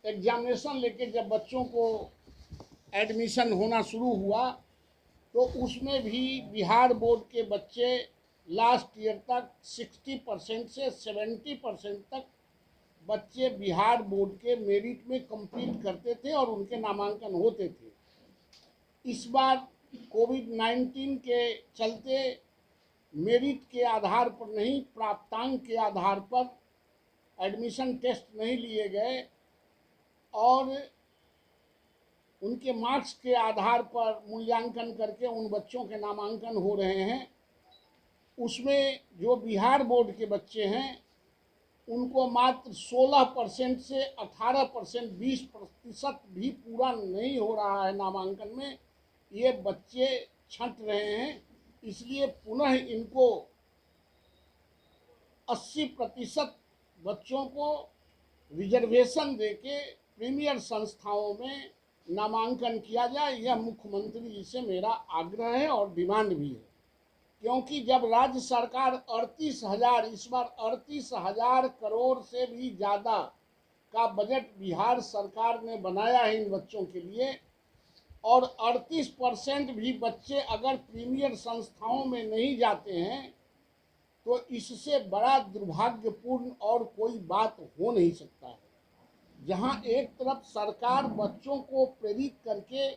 Examination लेके जब बच्चों को एडमिशन होना शुरू हुआ तो उसमें भी बिहार बोर्ड के बच्चे लास्ट ईयर तक 60% से 70% तक बच्चे बिहार बोर्ड के मेरिट में कम्पीट करते थे और उनके नामांकन होते थे। इस बार कोविड-19 के चलते मेरिट के आधार पर नहीं, प्राप्तांक के आधार पर एडमिशन टेस्ट नहीं लिए गए और उनके मार्क्स के आधार पर मूल्यांकन करके उन बच्चों के नामांकन हो रहे हैं। उसमें जो बिहार बोर्ड के बच्चे हैं उनको मात्र 16% से 18%, 20% भी पूरा नहीं हो रहा है नामांकन में। ये बच्चे छंट रहे हैं, इसलिए पुनः इनको 80% बच्चों को रिजर्वेशन देके प्रीमियर संस्थाओं में नामांकन किया जाए। यह मुख्यमंत्री जी से मेरा आग्रह है और डिमांड भी है, क्योंकि जब राज्य सरकार 38,000 इस बार 38,000 करोड़ से भी ज़्यादा का बजट बिहार सरकार ने बनाया है इन बच्चों के लिए और 38% भी बच्चे अगर प्रीमियर संस्थाओं में नहीं जाते हैं तो इससे बड़ा दुर्भाग्यपूर्ण और कोई बात हो नहीं सकता है। जहां एक तरफ सरकार बच्चों को प्रेरित करके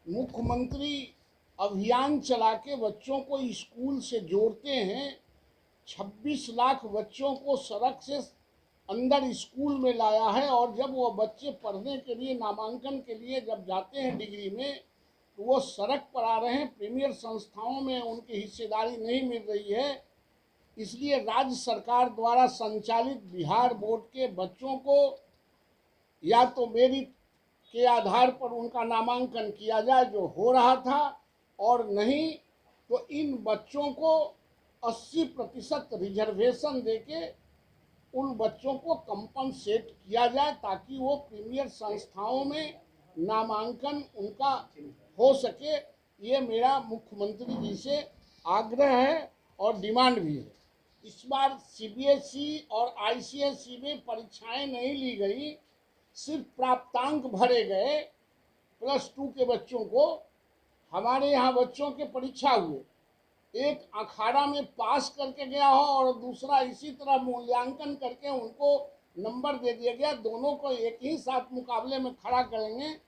मुख्यमंत्री अभियान चला के बच्चों को स्कूल से जोड़ते हैं, 26 लाख बच्चों को सड़क से अंदर स्कूल में लाया है और जब वो बच्चे पढ़ने के लिए नामांकन के लिए जब जाते हैं डिग्री में तो वो सड़क पर आ रहे हैं, प्रीमियर संस्थाओं में उनकी हिस्सेदारी नहीं मिल रही है। इसलिए राज्य सरकार द्वारा संचालित बिहार बोर्ड के बच्चों को या तो मेरिट के आधार पर उनका नामांकन किया जाए जो हो रहा था, और नहीं तो इन बच्चों को 80% रिजर्वेशन देके उन बच्चों को कंपनसेट किया जाए ताकि वो प्रीमियर संस्थाओं में नामांकन उनका हो सके। ये मेरा मुख्यमंत्री जी से आग्रह है और डिमांड भी है। इस बार सीबीएसई और आईसीएसई में परीक्षाएं नहीं ली गई, सिर्फ प्राप्तांक भरे गए। +2 के बच्चों को हमारे यहाँ बच्चों के परीक्षा हुए, एक अखाड़ा में पास करके गया हो और दूसरा इसी तरह मूल्यांकन करके उनको नंबर दे दिया गया। दोनों को एक ही साथ मुकाबले में खड़ा करेंगे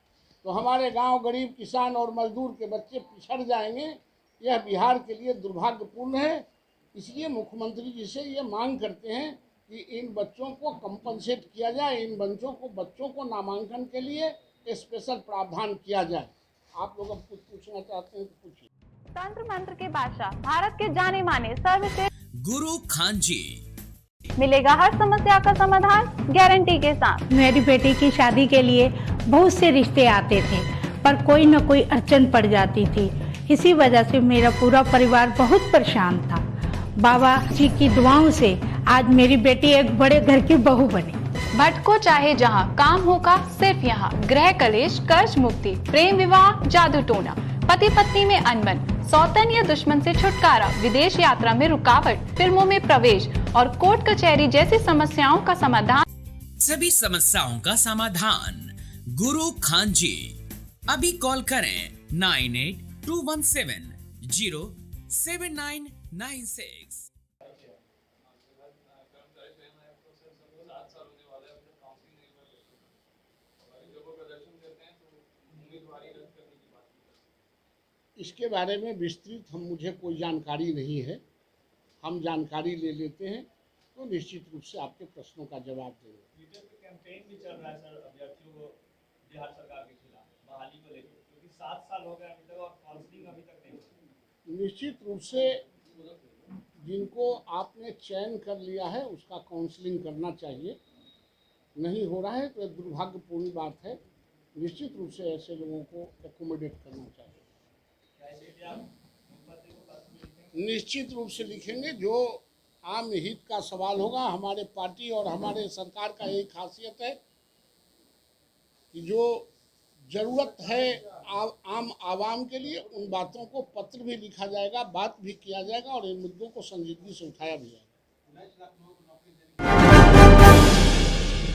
तो हमारे गांव गरीब किसान और मजदूर के बच्चे पिछड़ जाएंगे। यह बिहार के लिए दुर्भाग्यपूर्ण है। इसलिए मुख्यमंत्री जी से ये मांग करते हैं कि इन बच्चों को कंपनसेट किया जाए, इन बच्चों को नामांकन के लिए स्पेशल प्रावधान किया जाए। आप लोग अब कुछ पूछना चाहते हैं तो पूछिए। तंत्र मंत्र के बादशाह, भारत के जाने माने सर्वश्रेष्ठ गुरु खान जी, मिलेगा हर समस्या का समाधान गारंटी के साथ। मेरी बेटी की शादी के लिए बहुत से रिश्ते आते थे पर कोई न कोई अड़चन पड़ जाती थी। इसी वजह से मेरा पूरा परिवार बहुत परेशान था। बाबा जी की दुआओं से आज मेरी बेटी एक बड़े घर की बहू बनी। भटको चाहे जहां, काम होगा सिर्फ यहाँ। गृह कलेश, कर्ज मुक्ति, प्रेम विवाह, जादू टोना, पति पत्नी में अनबन, सौतन या दुश्मन से छुटकारा, विदेश यात्रा में रुकावट, फिल्मों में प्रवेश और कोर्ट कचहरी जैसी समस्याओं का समाधान। सभी समस्याओं का समाधान गुरु खान जी। अभी कॉल करें 9821707996। इसके बारे में विस्तृत मुझे कोई जानकारी नहीं है। हम जानकारी ले लेते हैं तो निश्चित रूप से आपके प्रश्नों का जवाब देंगे। ट्विटर पे कैंपेन भी चल रहा है सर अभ्यर्थियों को बिहार सरकार के खिलाफ बहाली को लेकर, क्योंकि 7 साल हो गए अभी तक और काउंसलिंग अभी तक नहीं हुई। निश्चित रूप से जिनको आपने चयन कर लिया है उसका काउंसलिंग करना चाहिए। नहीं हो रहा है तो दुर्भाग्यपूर्ण बात है। निश्चित रूप से ऐसे लोगों को एकोमोडेट करना चाहिए। निश्चित रूप से लिखेंगे। जो आम हित का सवाल होगा, हमारे पार्टी और हमारे सरकार का यही खासियत है कि जो ज़रूरत है आम आवाम के लिए उन बातों को पत्र भी लिखा जाएगा, बात भी किया जाएगा और इन मुद्दों को संजीदगी से उठाया भी जाएगा।